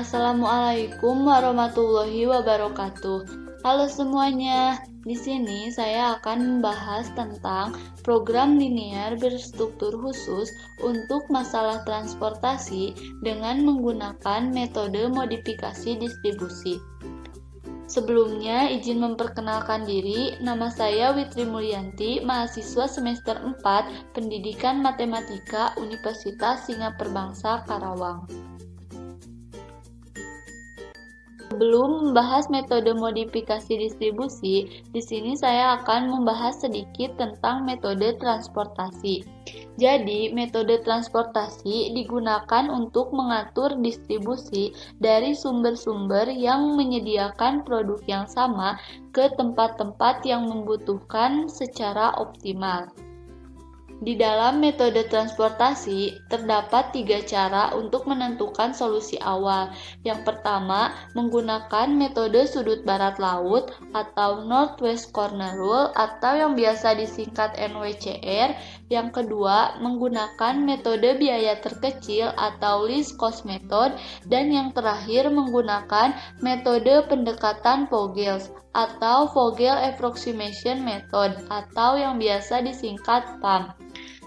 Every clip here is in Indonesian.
Assalamualaikum warahmatullahi wabarakatuh. Halo semuanya, di sini saya akan membahas tentang program linear berstruktur khusus untuk masalah transportasi dengan menggunakan metode modifikasi distribusi. Sebelumnya, izin memperkenalkan diri, nama saya Witri Mulyanti, mahasiswa semester 4, Pendidikan Matematika Universitas Singapura Bangsa, Karawang. Sebelum membahas metode modifikasi distribusi, di sini saya akan membahas sedikit tentang metode transportasi. Jadi, metode transportasi digunakan untuk mengatur distribusi dari sumber-sumber yang menyediakan produk yang sama ke tempat-tempat yang membutuhkan secara optimal. Di dalam metode transportasi, terdapat 3 cara untuk menentukan solusi awal. Yang pertama, menggunakan metode sudut barat laut atau Northwest Corner Rule atau yang biasa disingkat NWCR. Yang kedua, menggunakan metode biaya terkecil atau least cost method. Dan yang terakhir, menggunakan metode pendekatan Vogels atau Vogel Approximation Method atau yang biasa disingkat PAM.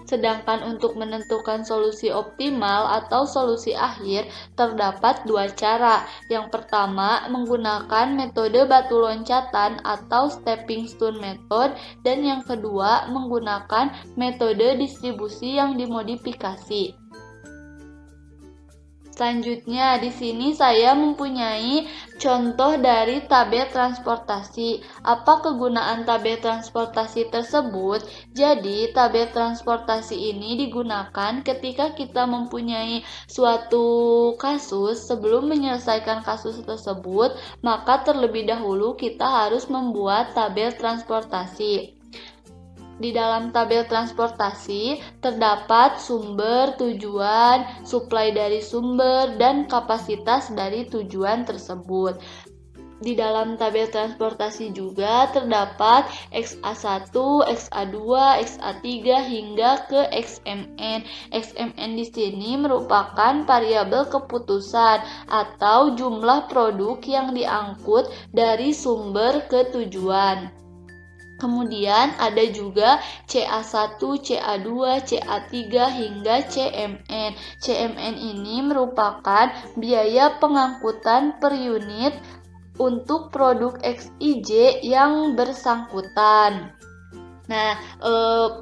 Sedangkan untuk menentukan solusi optimal atau solusi akhir terdapat 2 cara. Yang pertama, menggunakan metode batu loncatan atau stepping stone method, dan yang kedua, menggunakan metode distribusi yang dimodifikasi. Selanjutnya, di sini saya mempunyai contoh dari tabel transportasi. Apa kegunaan tabel transportasi tersebut? Jadi, tabel transportasi ini digunakan ketika kita mempunyai suatu kasus. Sebelum menyelesaikan kasus tersebut, maka terlebih dahulu kita harus membuat tabel transportasi. Di dalam tabel transportasi terdapat sumber, tujuan, suplai dari sumber, dan kapasitas dari tujuan tersebut. Di dalam tabel transportasi juga terdapat XA1, XA2, XA3 hingga ke XMN. XMN di sini merupakan variabel keputusan atau jumlah produk yang diangkut dari sumber ke tujuan. Kemudian ada juga CA1, CA2, CA3 hingga CMN. CMN ini merupakan biaya pengangkutan per unit untuk produk XIJ yang bersangkutan. Nah,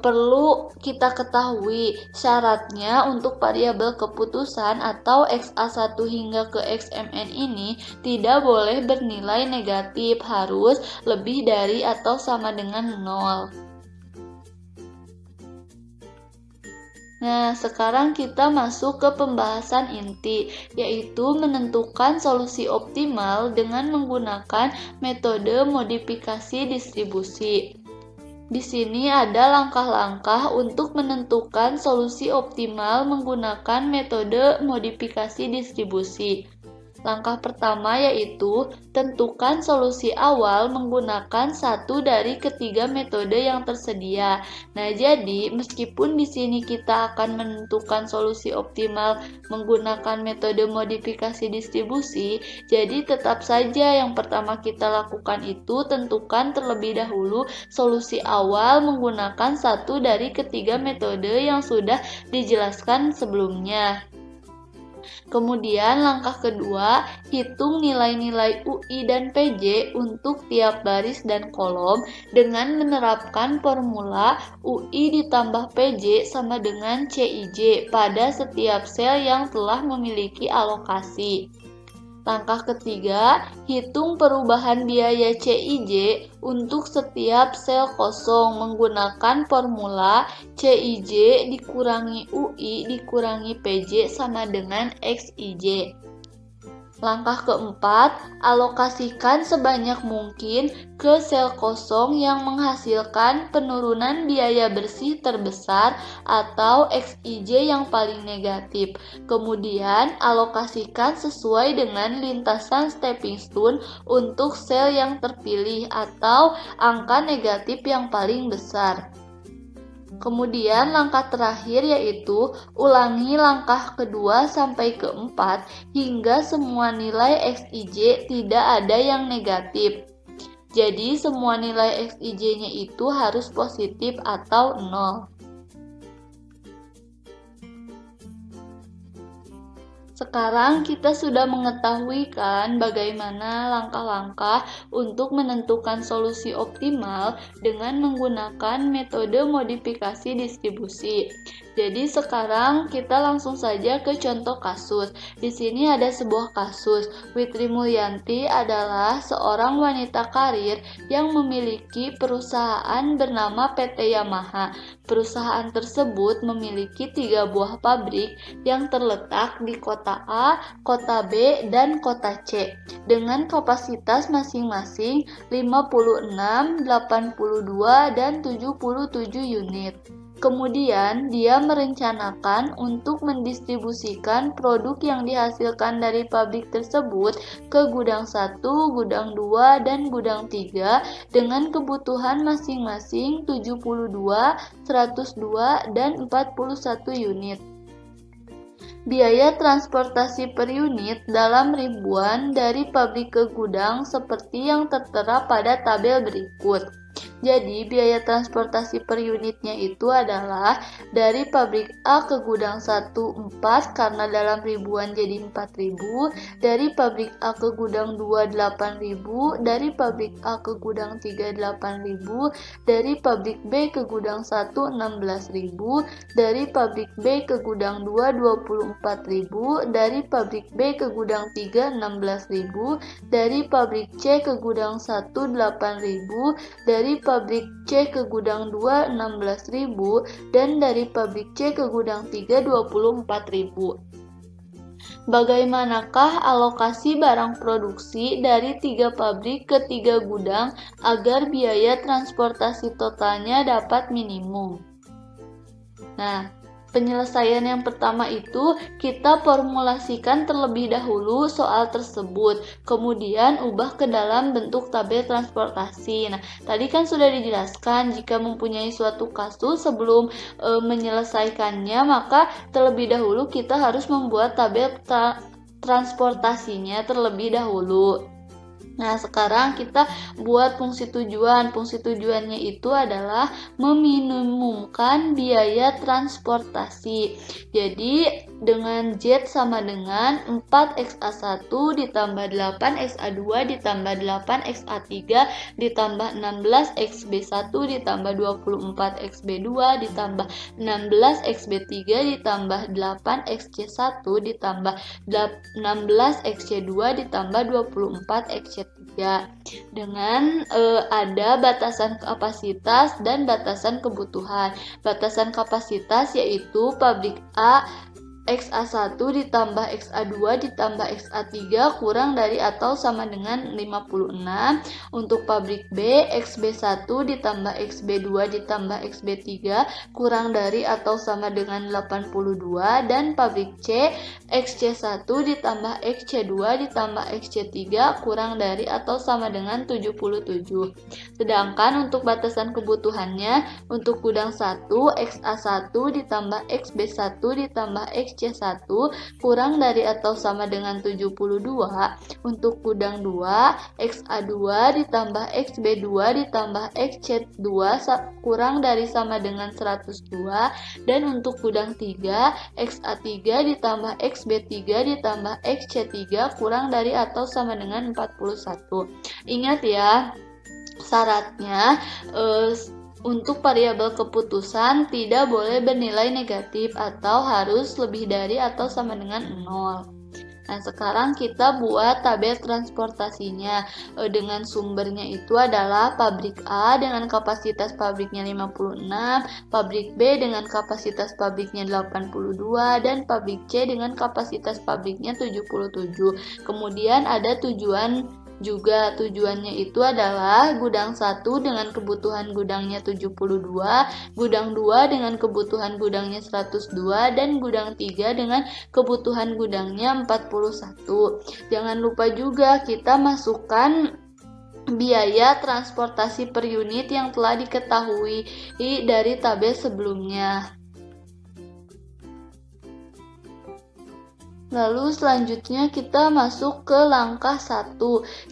perlu kita ketahui syaratnya untuk variabel keputusan atau XA1 hingga ke XMN ini tidak boleh bernilai negatif, harus lebih dari atau sama dengan 0. Nah, sekarang kita masuk ke pembahasan inti, yaitu menentukan solusi optimal dengan menggunakan metode modifikasi distribusi. Di sini ada langkah-langkah untuk menentukan solusi optimal menggunakan metode modifikasi distribusi. Langkah pertama yaitu tentukan solusi awal menggunakan satu dari ketiga metode yang tersedia. Nah, jadi meskipun di sini kita akan menentukan solusi optimal menggunakan metode modifikasi distribusi, jadi tetap saja yang pertama kita lakukan itu tentukan terlebih dahulu solusi awal menggunakan satu dari ketiga metode yang sudah dijelaskan sebelumnya. Kemudian langkah kedua, hitung nilai-nilai UI dan PJ untuk tiap baris dan kolom dengan menerapkan formula UI ditambah PJ sama dengan CIJ pada setiap sel yang telah memiliki alokasi. Langkah ketiga, hitung perubahan biaya CIJ untuk setiap sel kosong menggunakan formula CIJ dikurangi UI dikurangi PJ sama dengan XIJ. Langkah keempat, alokasikan sebanyak mungkin ke sel kosong yang menghasilkan penurunan biaya bersih terbesar atau XIJ yang paling negatif. Kemudian, alokasikan sesuai dengan lintasan stepping stone untuk sel yang terpilih atau angka negatif yang paling besar. Kemudian langkah terakhir yaitu ulangi langkah kedua sampai keempat hingga semua nilai Xij tidak ada yang negatif. Jadi semua nilai Xij-nya itu harus positif atau 0. Sekarang kita sudah mengetahui kan bagaimana langkah-langkah untuk menentukan solusi optimal dengan menggunakan metode modifikasi distribusi. Jadi sekarang kita langsung saja ke contoh kasus. Di sini ada sebuah kasus. Witri Mulyanti adalah seorang wanita karir yang memiliki perusahaan bernama PT Yamaha. Perusahaan tersebut memiliki 3 buah pabrik yang terletak di kota A, kota B, dan kota C dengan kapasitas masing-masing 56, 82, dan 77 unit. Kemudian, dia merencanakan untuk mendistribusikan produk yang dihasilkan dari pabrik tersebut ke gudang 1, gudang 2, dan gudang 3 dengan kebutuhan masing-masing 72, 102, dan 41 unit. Biaya transportasi per unit dalam ribuan dari pabrik ke gudang seperti yang tertera pada tabel berikut. Jadi, biaya transportasi per unitnya itu adalah dari pabrik A ke gudang 1 4 karena dalam ribuan jadi 4.000, dari pabrik A ke gudang 2 8.000, dari pabrik A ke gudang 3 8.000, dari pabrik B ke gudang 1 16.000, dari pabrik B ke gudang 2 24.000, dari pabrik B ke gudang 3 16.000, dari pabrik C ke gudang 1 8.000, dari pabrik C ke gudang 2 16.000, dan dari pabrik C ke gudang 3 24.000. Bagaimanakah alokasi barang produksi dari 3 pabrik ke 3 gudang agar biaya transportasi totalnya dapat minimum? Nah, penyelesaian yang pertama itu kita formulasikan terlebih dahulu soal tersebut, kemudian ubah ke dalam bentuk tabel transportasi. Nah, tadi kan sudah dijelaskan jika mempunyai suatu kasus sebelum menyelesaikannya, maka terlebih dahulu kita harus membuat tabel transportasinya terlebih dahulu. Nah, sekarang kita buat fungsi tujuan. Fungsi tujuannya itu adalah meminimumkan biaya transportasi. Jadi, dengan Z sama dengan 4XA1 ditambah 8XA2 ditambah 8XA3 ditambah 16XB1 ditambah 24XB2 ditambah 16XB3 ditambah 8XC1 ditambah 16XC2 ditambah 24XC3 dengan ada batasan kapasitas dan batasan kebutuhan. Batasan kapasitas yaitu pabrik A XA1 ditambah XA2 ditambah XA3 kurang dari atau sama dengan 56. Untuk pabrik B, XB1 ditambah XB2 ditambah XB3 kurang dari atau sama dengan 82. Dan pabrik C, XC1 ditambah XC2 ditambah XC3 kurang dari atau sama dengan 77. Sedangkan untuk batasan kebutuhannya, untuk gudang 1, XA1 ditambah XB1 ditambah XC1 kurang dari atau sama dengan 72. Untuk gudang 2, XA2 ditambah XB2 ditambah XC2 kurang dari sama dengan 102. Dan untuk gudang 3, XA3 ditambah XB3 ditambah XC3 kurang dari atau sama dengan 41. Ingat ya, syaratnya untuk variabel keputusan tidak boleh bernilai negatif atau harus lebih dari atau sama dengan 0. Nah, sekarang kita buat tabel transportasinya. Dengan sumbernya itu adalah pabrik A dengan kapasitas pabriknya 56, pabrik B dengan kapasitas pabriknya 82, dan pabrik C dengan kapasitas pabriknya 77. Kemudian ada tujuan juga. Tujuannya itu adalah gudang 1 dengan kebutuhan gudangnya 72, gudang 2 dengan kebutuhan gudangnya 102, dan gudang 3 dengan kebutuhan gudangnya 41. Jangan lupa juga kita masukkan biaya transportasi per unit yang telah diketahui dari tabel sebelumnya. Lalu selanjutnya kita masuk ke langkah 1,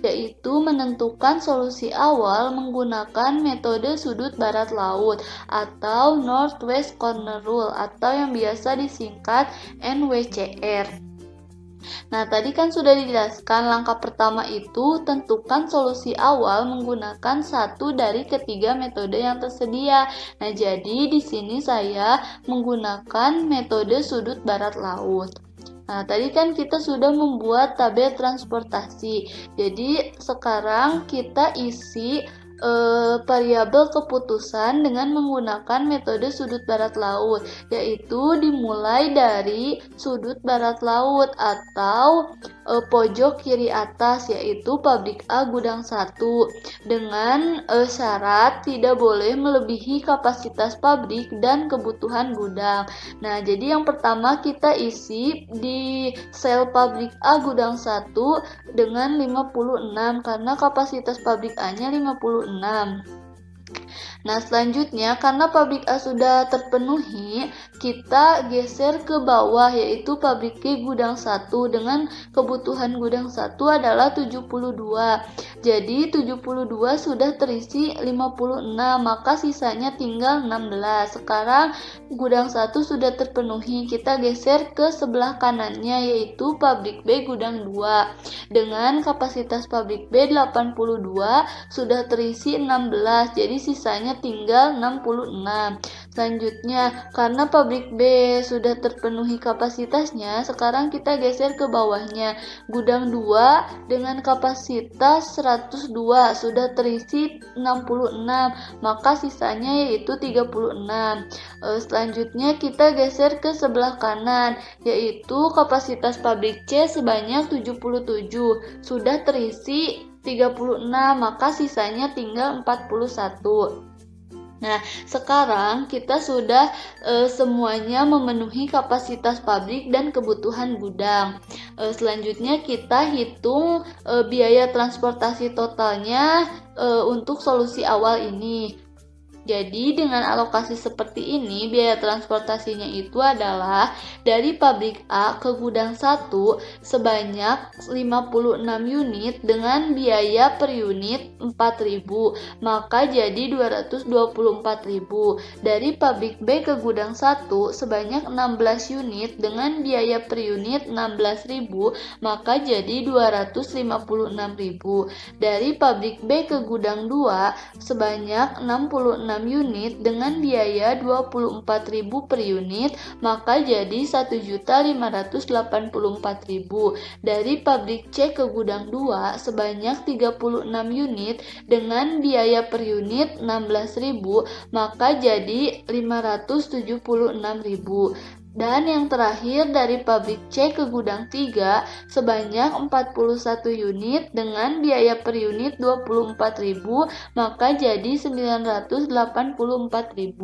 yaitu menentukan solusi awal menggunakan metode sudut barat laut atau Northwest Corner Rule atau yang biasa disingkat NWCR. Nah, tadi kan sudah dijelaskan langkah pertama itu tentukan solusi awal menggunakan satu dari ketiga metode yang tersedia. Nah, jadi di sini saya menggunakan metode sudut barat laut. Nah, tadi kan kita sudah membuat tabel transportasi. Jadi, sekarang kita isi variabel keputusan dengan menggunakan metode sudut barat laut, yaitu dimulai dari sudut barat laut atau pojok kiri atas, yaitu pabrik A gudang 1 dengan syarat tidak boleh melebihi kapasitas pabrik dan kebutuhan gudang. Nah, jadi yang pertama kita isi di sel pabrik A gudang 1 dengan 56 karena kapasitas pabrik A-nya 56. Nah, selanjutnya karena pabrik A sudah terpenuhi, kita geser ke bawah yaitu pabrik B gudang 1 dengan kebutuhan gudang 1 adalah 72. Jadi 72 sudah terisi 56, maka sisanya tinggal 16. Sekarang gudang 1 sudah terpenuhi, kita geser ke sebelah kanannya yaitu pabrik B gudang 2 dengan kapasitas pabrik B 82 sudah terisi 16, jadi sisanya tinggal 66. Selanjutnya, karena pabrik B sudah terpenuhi kapasitasnya, sekarang kita geser ke bawahnya. Gudang 2 dengan kapasitas 102 sudah terisi 66, maka sisanya yaitu 36. Selanjutnya kita geser ke sebelah kanan, yaitu kapasitas pabrik C sebanyak 77 sudah terisi 36, maka sisanya tinggal 41. Nah, sekarang kita sudah semuanya memenuhi kapasitas pabrik dan kebutuhan gudang. Selanjutnya kita hitung biaya transportasi totalnya untuk solusi awal ini. Jadi dengan alokasi seperti ini, biaya transportasinya itu adalah dari pabrik A ke gudang 1 sebanyak 56 unit dengan biaya per unit 4.000, maka jadi 224.000. Dari pabrik B ke gudang 1 sebanyak 16 unit dengan biaya per unit 16.000, maka jadi 256.000. Dari pabrik B ke gudang 2 sebanyak 66 unit dengan biaya 24.000 per unit, maka jadi 1.584.000. Dari pabrik C ke gudang 2 sebanyak 36 unit dengan biaya per unit 16.000, maka jadi 576.000. Dan yang terakhir dari pabrik C ke gudang 3 sebanyak 41 unit dengan biaya per unit 24.000, maka jadi 984.000.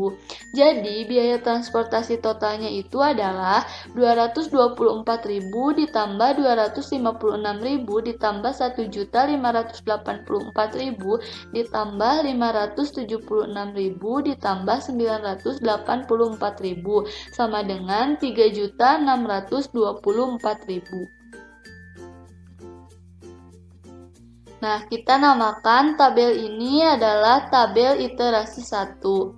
Jadi biaya transportasi totalnya itu adalah 224.000 ditambah 256.000 ditambah 1.584.000 ditambah 576.000 ditambah 984.000 sama dengan 3.624.000. Nah, kita namakan tabel ini adalah tabel iterasi 1.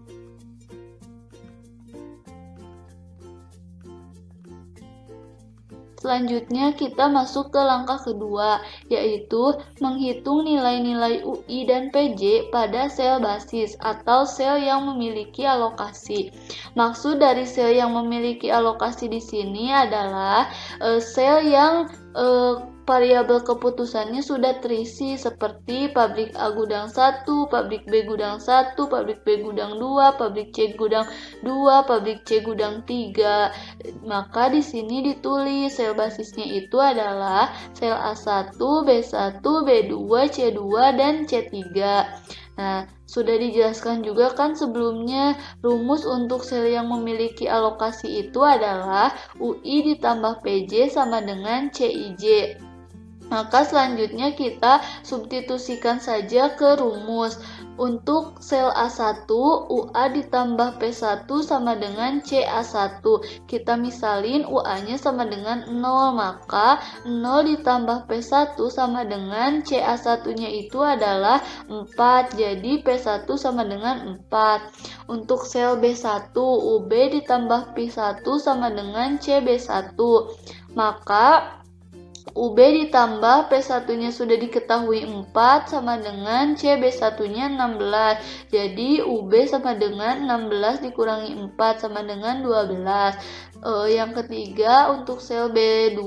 Selanjutnya kita masuk ke langkah kedua, yaitu menghitung nilai-nilai UI dan PJ pada sel basis atau sel yang memiliki alokasi. Maksud dari sel yang memiliki alokasi di sini adalah sel yang variabel keputusannya sudah terisi seperti pabrik A gudang 1, pabrik B gudang 1, pabrik B gudang 2, pabrik C gudang 2, pabrik C gudang 3. Maka di sini ditulis sel basisnya itu adalah sel A1, B1, B2, C2, dan C3. Nah, sudah dijelaskan juga kan sebelumnya rumus untuk sel yang memiliki alokasi itu adalah UI ditambah PJ sama dengan CIJ. Maka selanjutnya kita substitusikan saja ke rumus. Untuk sel A1, UA ditambah P1 sama dengan CA1. Kita misalin UA-nya sama dengan 0, maka 0 ditambah P1 sama dengan CA1-nya itu adalah 4. Jadi P1 sama dengan 4. Untuk sel B1, UB ditambah P1 sama dengan CB1. Maka UB ditambah P1-nya sudah diketahui 4 sama dengan CB1-nya 16. Jadi UB sama dengan 16 dikurangi 4 sama dengan 12. Yang ketiga, untuk sel B2,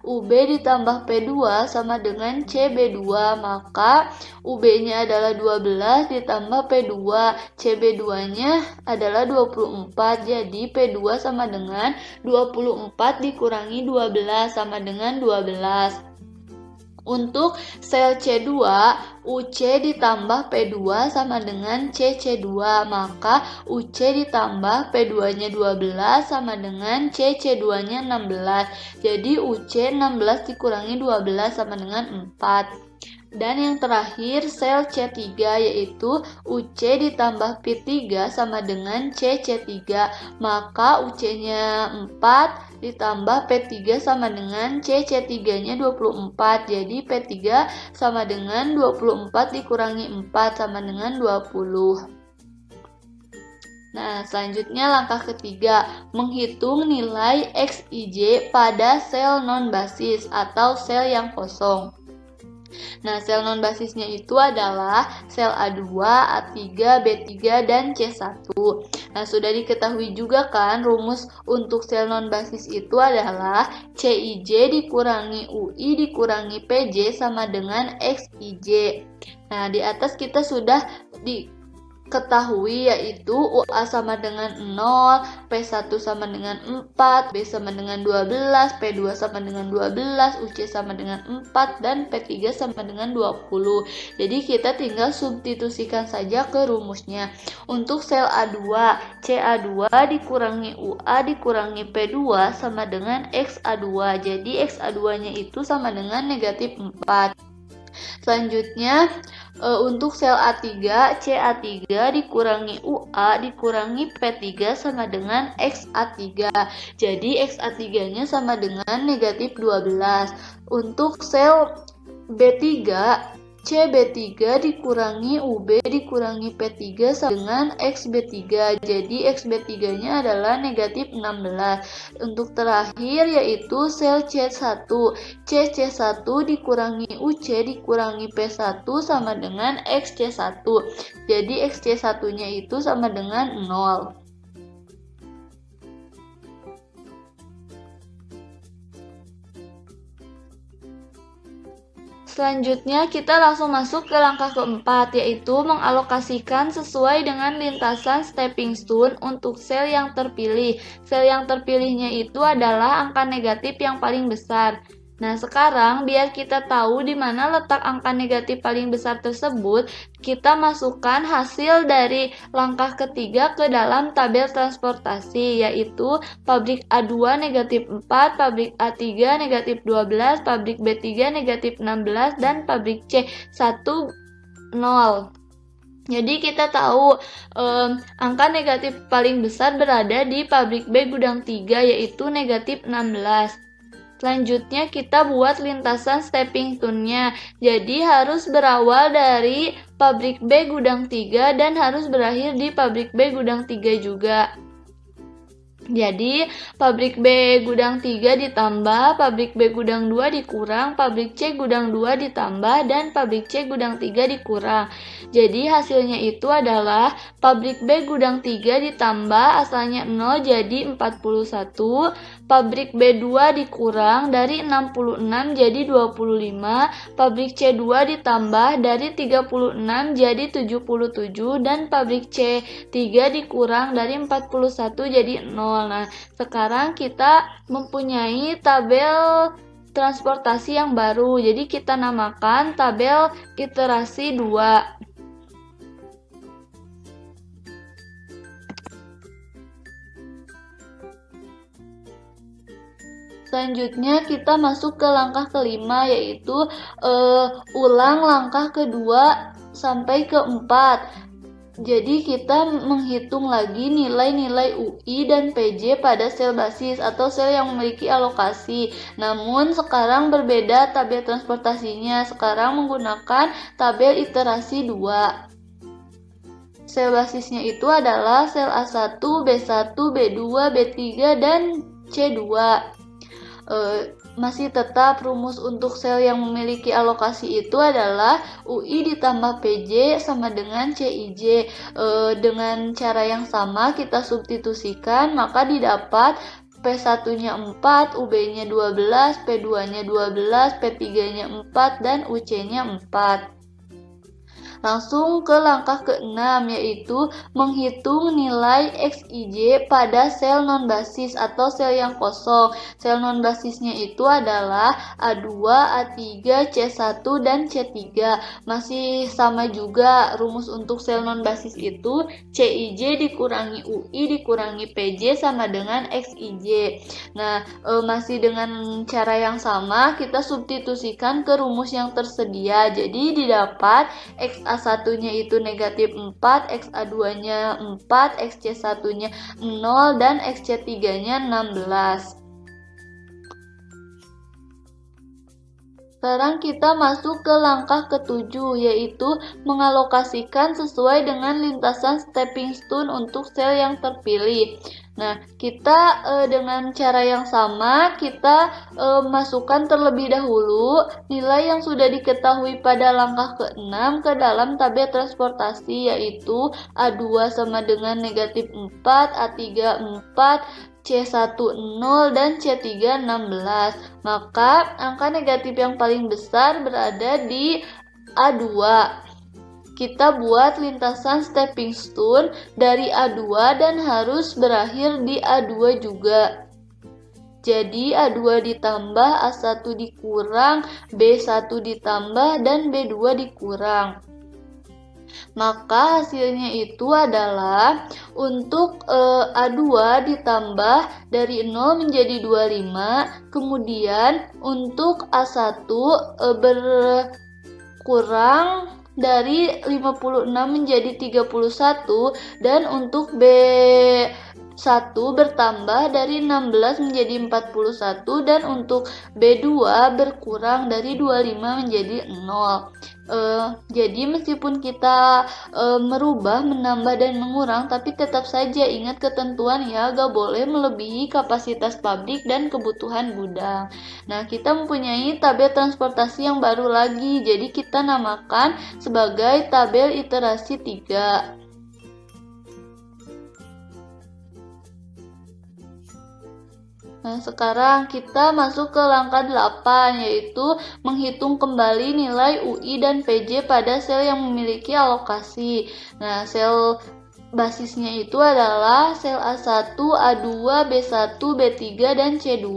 UB ditambah P2 sama dengan CB2. Maka UB-nya adalah 12 ditambah P2. CB2-nya adalah 24. Jadi P2 sama dengan 24 dikurangi 12 sama dengan 12. Untuk sel C2, UC ditambah P2 sama dengan CC2, maka UC ditambah P2-nya 12 sama dengan CC2-nya 16. Jadi UC 16 dikurangi 12 sama dengan 4. Dan yang terakhir sel C3, yaitu UC ditambah P3 sama dengan CC3, maka UC-nya 4 ditambah P3 sama dengan CC3-nya 24. Jadi P3 sama dengan 24 dikurangi 4 sama dengan 20. Nah, selanjutnya langkah ketiga, menghitung nilai Xij pada sel non-basis atau sel yang kosong. Nah, sel non-basisnya itu adalah sel A2, A3, B3, dan C1. Nah, sudah diketahui juga kan rumus untuk sel non-basis itu adalah Cij dikurangi UI dikurangi PJ sama dengan Xij. Nah, di atas kita sudah diketahui yaitu UA sama dengan 0, P1 sama dengan 4, B sama dengan 12, P2 sama dengan 12, UC sama dengan 4, dan P3 sama dengan 20. Jadi kita tinggal substitusikan saja ke rumusnya. Untuk sel A2, CA2 dikurangi UA dikurangi P2 sama dengan XA2. Jadi XA2-nya itu sama dengan negatif 4. Selanjutnya, untuk sel A3, CA3 dikurangi UA dikurangi P3 sama dengan XA3. Jadi XA3-nya sama dengan negatif 12. Untuk sel B3, CB3 dikurangi UB dikurangi P3 sama dengan XB3. Jadi XB3-nya adalah negatif 16. Untuk terakhir yaitu sel C1. CC1 dikurangi UC dikurangi P1 sama dengan XC1. Jadi XC1-nya itu sama dengan 0. Selanjutnya kita langsung masuk ke langkah keempat, yaitu mengalokasikan sesuai dengan lintasan stepping stone untuk sel yang terpilih. Sel yang terpilihnya itu adalah angka negatif yang paling besar. Nah, sekarang biar kita tahu di mana letak angka negatif paling besar tersebut, kita masukkan hasil dari langkah ketiga ke dalam tabel transportasi, yaitu pabrik A2 negatif 4, pabrik A3 negatif 12, pabrik B3 negatif 16, dan pabrik C1 0. Jadi kita tahu angka negatif paling besar berada di pabrik B gudang 3, yaitu negatif 16. Selanjutnya kita buat lintasan stepping stone-nya. Jadi harus berawal dari pabrik B gudang 3 dan harus berakhir di pabrik B gudang 3 juga. Jadi pabrik B gudang 3 ditambah, pabrik B gudang 2 dikurang, pabrik C gudang 2 ditambah, dan pabrik C gudang 3 dikurang. Jadi hasilnya itu adalah pabrik B gudang 3 ditambah asalnya 0 jadi 41, pabrik B2 dikurang dari 66 jadi 25, pabrik C2 ditambah dari 36 jadi 77, dan pabrik C3 dikurang dari 41 jadi 0. Nah, sekarang kita mempunyai tabel transportasi yang baru. Jadi kita namakan tabel iterasi 2. Selanjutnya kita masuk ke langkah kelima, yaitu ulang langkah kedua sampai keempat. Jadi kita menghitung lagi nilai-nilai UI dan PJ pada sel basis atau sel yang memiliki alokasi. Namun sekarang berbeda tabel transportasinya. Sekarang menggunakan tabel iterasi 2. Sel basisnya itu adalah sel A1, B1, B2, B3, dan C2. Masih tetap rumus untuk sel yang memiliki alokasi itu adalah UI ditambah PJ sama dengan CIJ. Dengan cara yang sama kita substitusikan, maka didapat P1-nya 4, UB-nya 12, P2-nya 12, P3-nya 4, dan UC-nya 4. Langsung ke langkah ke-6, yaitu menghitung nilai XIJ pada sel non-basis atau sel yang kosong. Sel non-basisnya itu adalah A2, A3, C1, dan C3. Masih sama juga rumus untuk sel non-basis itu CIJ dikurangi UI dikurangi PJ sama dengan XIJ. Nah, masih dengan cara yang sama kita substitusikan ke rumus yang tersedia. Jadi didapat XA1-nya itu negatif 4, XA2-nya 4, XC1-nya 0, dan XC3-nya 16. Sekarang kita masuk ke langkah ke-7, yaitu mengalokasikan sesuai dengan lintasan stepping stone untuk sel yang terpilih. Nah, kita dengan cara yang sama, kita masukkan terlebih dahulu nilai yang sudah diketahui pada langkah ke-6 ke dalam tabel transportasi, yaitu A2 sama dengan negatif 4, A3 4, C1 0, dan C3 16. Maka angka negatif yang paling besar berada di A2. Kita buat lintasan stepping stone dari A2 dan harus berakhir di A2 juga. Jadi A2 ditambah, A1 dikurang, B1 ditambah, dan B2 dikurang. Maka hasilnya itu adalah untuk A2 ditambah dari 0 menjadi 25, kemudian untuk A1 berkurang dari 56 menjadi 31, dan untuk B1 bertambah dari 16 menjadi 41, dan untuk B2 berkurang dari 25 menjadi 0. Jadi meskipun kita merubah, menambah, dan mengurang, tapi tetap saja ingat ketentuan ya, gak boleh melebihi kapasitas pabrik dan kebutuhan gudang. Nah, kita mempunyai tabel transportasi yang baru lagi, jadi kita namakan sebagai tabel iterasi 3. Nah, sekarang kita masuk ke langkah 8, yaitu menghitung kembali nilai UI dan PJ pada sel yang memiliki alokasi. Nah, sel basisnya itu adalah sel A1, A2, B1, B3, dan C2.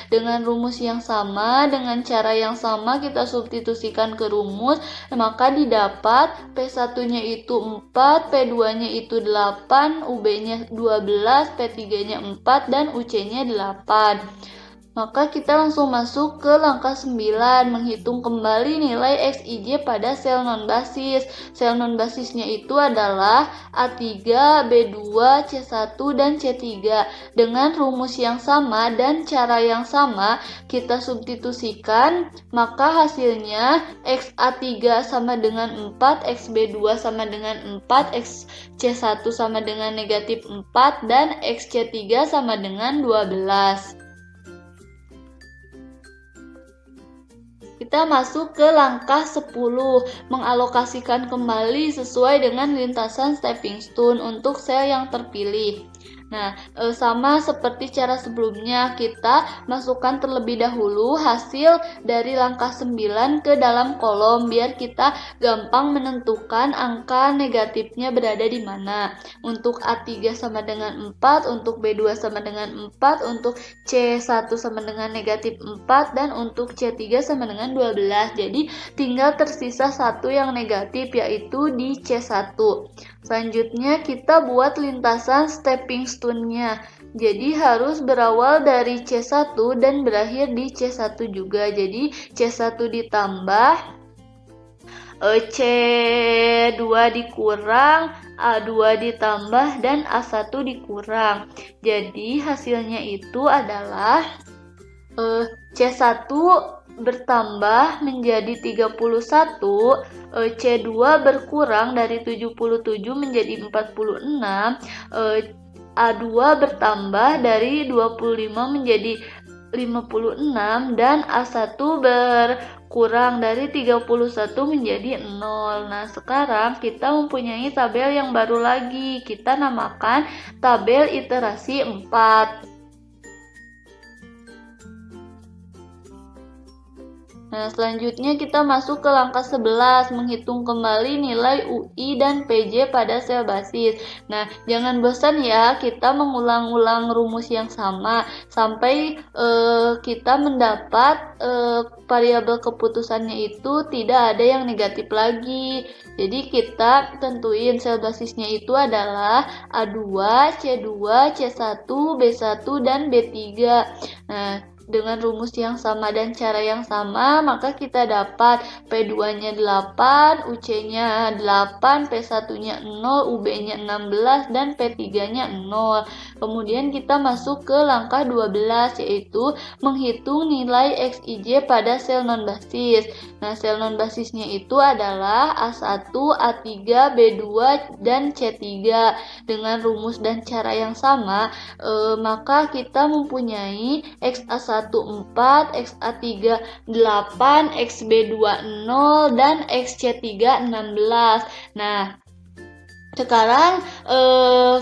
Dengan rumus yang sama, dengan cara yang sama kita substitusikan ke rumus, maka didapat P1-nya itu 4, P2-nya itu 8, UB-nya 12, P3-nya 4, dan UC-nya 8. Maka kita langsung masuk ke langkah 9, menghitung kembali nilai XIJ pada sel non-basis. Sel non-basisnya itu adalah A3, B2, C1, dan C3. Dengan rumus yang sama dan cara yang sama kita substitusikan, maka hasilnya XA3 sama dengan 4, XB2 sama dengan 4, XC1 sama dengan negatif 4, dan XC3 sama dengan 12. Kita masuk ke langkah 10, mengalokasikan kembali sesuai dengan lintasan stepping stone untuk sel yang terpilih. Nah, sama seperti cara sebelumnya, kita masukkan terlebih dahulu hasil dari langkah 9 ke dalam kolom biar kita gampang menentukan angka negatifnya berada di mana. Untuk A3 sama dengan 4, untuk B2 sama dengan 4, untuk C1 sama dengan negatif 4, dan untuk C3 sama dengan 12. Jadi tinggal tersisa satu yang negatif, yaitu di C1. Selanjutnya kita buat lintasan stepping stone-nya. Jadi harus berawal dari C1 dan berakhir di C1 juga. Jadi C1 ditambah C2 dikurang, A2 ditambah, dan A1 dikurang. Jadi hasilnya itu adalah C1 bertambah menjadi 31, C2 berkurang dari 77 menjadi 46, A2 bertambah dari 25 menjadi 56, dan A1 berkurang dari 31 menjadi 0. Nah, sekarang kita mempunyai tabel yang baru lagi. Kita namakan tabel iterasi 4. Nah, selanjutnya kita masuk ke langkah 11, menghitung kembali nilai UI dan PJ pada sel basis. Nah, jangan bosan ya, kita mengulang-ulang rumus yang sama sampai kita mendapat variabel keputusannya itu tidak ada yang negatif lagi. Jadi kita tentuin sel basisnya itu adalah A2, C2, C1, B1, dan B3. Nah, dengan rumus yang sama dan cara yang sama, maka kita dapat P2-nya 8, UC-nya 8, P1-nya 0, UB-nya 16, dan P3-nya 0. Kemudian kita masuk ke langkah 12, yaitu menghitung nilai XIJ pada sel non-basis. Nah, sel non-basisnya itu adalah A1, A3, B2, dan C3. Dengan rumus dan cara yang sama, maka kita mempunyai XA1 4, XA3 8, XB2 0, dan XC3 16. Nah, sekarang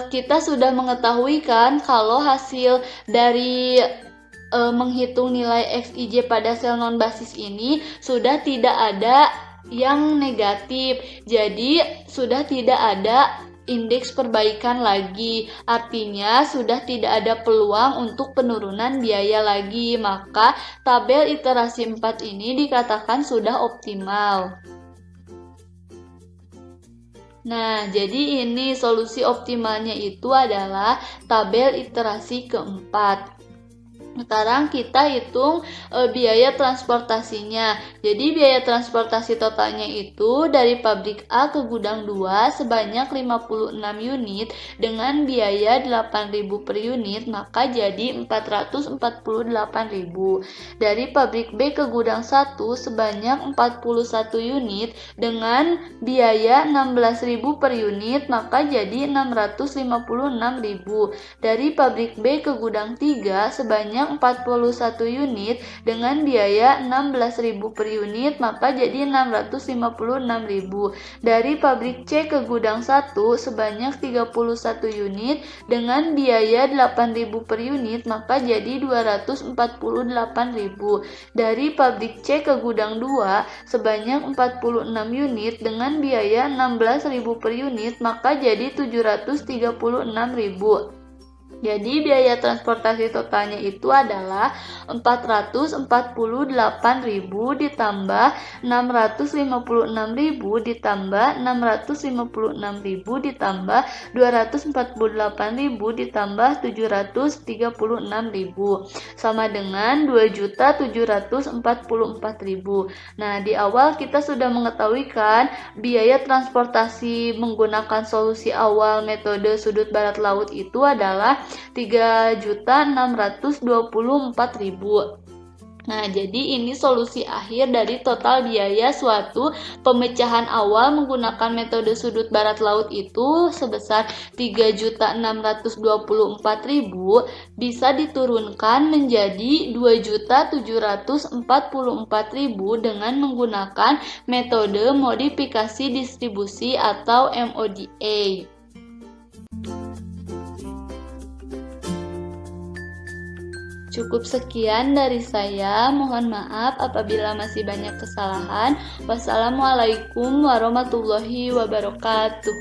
kita sudah mengetahui kan kalau hasil dari menghitung nilai XIJ pada sel non-basis ini sudah tidak ada yang negatif. Jadi sudah tidak ada indeks perbaikan lagi, artinya sudah tidak ada peluang untuk penurunan biaya lagi, maka tabel iterasi 4 ini dikatakan sudah optimal. Nah, jadi ini solusi optimalnya itu adalah tabel iterasi keempat. Sekarang kita hitung biaya transportasinya. Jadi biaya transportasi totalnya itu dari pabrik A ke gudang 2 sebanyak 56 unit dengan biaya 8.000 per unit, maka jadi 448.000. Dari pabrik B ke gudang 1 sebanyak 41 unit dengan biaya 16.000 per unit, maka jadi 656.000. Dari pabrik B ke gudang 3 sebanyak 41 unit dengan biaya 16.000 per unit, maka jadi 656.000. Dari pabrik C ke gudang 1 sebanyak 31 unit dengan biaya 8.000 per unit, maka jadi 248.000. Dari pabrik C ke gudang 2 sebanyak 46 unit dengan biaya 16.000 per unit, maka jadi 736.000. Jadi biaya transportasi totalnya itu adalah 448.000 ditambah 656.000 ditambah 656.000 ditambah 248.000 ditambah 736.000 sama dengan 2.744.000. Nah, di awal kita sudah mengetahui kan biaya transportasi menggunakan solusi awal metode sudut barat laut itu adalah 3.624.000. Nah, jadi ini solusi akhir dari total biaya suatu pemecahan awal menggunakan metode sudut barat laut itu sebesar 3.624.000 bisa diturunkan menjadi 2.744.000 dengan menggunakan metode modifikasi distribusi atau MODA. Cukup sekian dari saya, mohon maaf apabila masih banyak kesalahan. Wassalamualaikum warahmatullahi wabarakatuh.